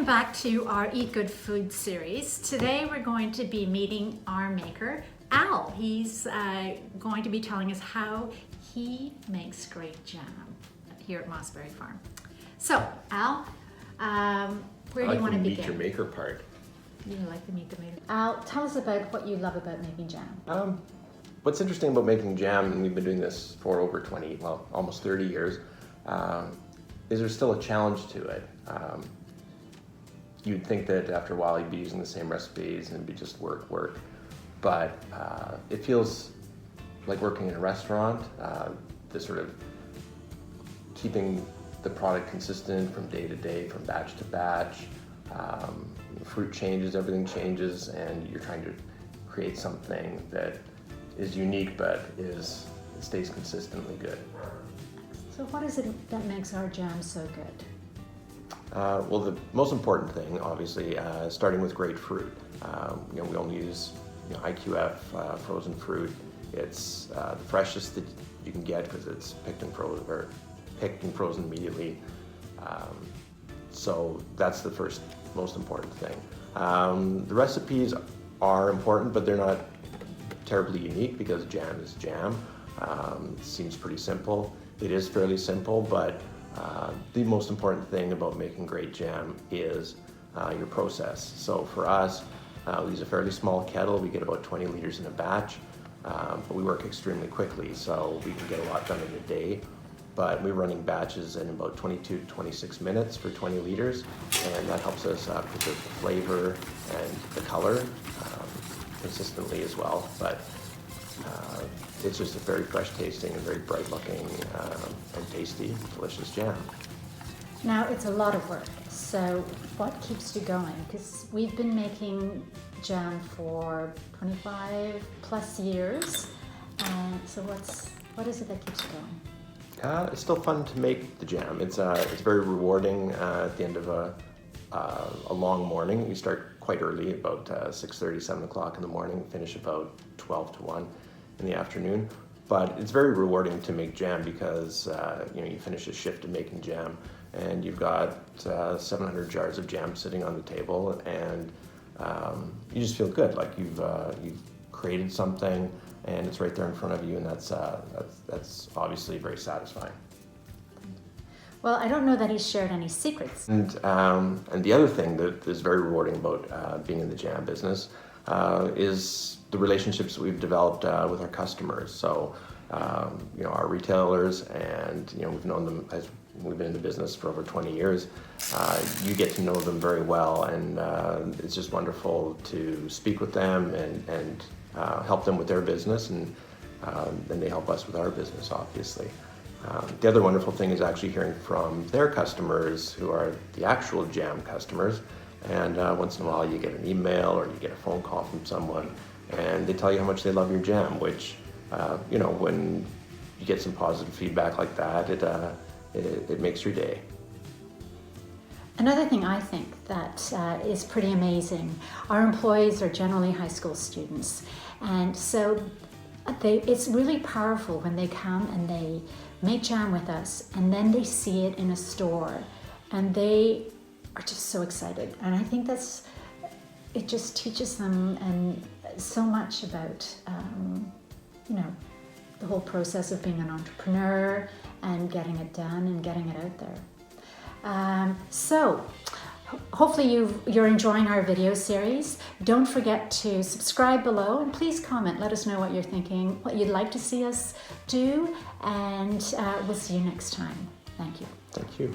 Welcome back to our Eat Good Food series. Today we're going to be meeting our maker, Al. He's going to be telling us how he makes great jam here at Mossberry Farm. So, Al, where do you want to begin? Meet your maker part. You like to meet the maker. Al, tell us about what you love about making jam. What's interesting about making jam, and we've been doing this for over 20, well, almost 30 years, is there's still a challenge to it. You'd think that after a while you'd be using the same recipes and it'd be just work, but it feels like working in a restaurant, the sort of keeping the product consistent from day to day, from batch to batch. Fruit changes, everything changes, and you're trying to create something that is unique but stays consistently good. So what is it that makes our jam so good? Well, the most important thing, obviously, starting with great fruit. We only use IQF frozen fruit. It's the freshest that you can get because it's picked and frozen immediately. So that's the first most important thing. The recipes are important, but they're not terribly unique because jam is jam. It seems pretty simple. It is fairly simple, but the most important thing about making great jam is your process. So for us, we use a fairly small kettle. We get about 20 liters in a batch, but we work extremely quickly, so we can get a lot done in a day. But we're running batches in about 22 to 26 minutes for 20 liters, and that helps us preserve the flavor and the color consistently as well. But it's just a very fresh tasting and very bright looking and tasty, delicious jam. Now, it's a lot of work, so what keeps you going? Because we've been making jam for 25 plus years, so what is it that keeps you going? It's still fun to make the jam. It's very rewarding at the end of a long morning. We start quite early, about 6:30, 7 o'clock in the morning, finish about 12 to 1 in the afternoon. But it's very rewarding to make jam because you finish a shift of making jam and you've got 700 jars of jam sitting on the table, and you just feel good, like you've created something and it's right there in front of you, and that's obviously very satisfying. Well, I don't know that he's shared any secrets. And the other thing that is very rewarding about being in the jam business is the relationships that we've developed with our customers. So, our retailers, and we've known them as we've been in the business for over 20 years. You get to know them very well, and it's just wonderful to speak with them and help them with their business, and they help us with our business, obviously. The other wonderful thing is actually hearing from their customers, who are the actual jam customers, and once in a while you get an email or you get a phone call from someone and they tell you how much they love your jam, which, when you get some positive feedback like that, it makes your day. Another thing I think that is pretty amazing, our employees are generally high school students, and so it's really powerful when they come and they make jam with us and then they see it in a store and they are just so excited. And I think it just teaches them and so much about the whole process of being an entrepreneur and getting it done and getting it out there. So hopefully you're enjoying our video series. Don't forget to subscribe below, and please comment. Let us know what you're thinking, what you'd like to see us do, and we'll see you next time. Thank you. Thank you.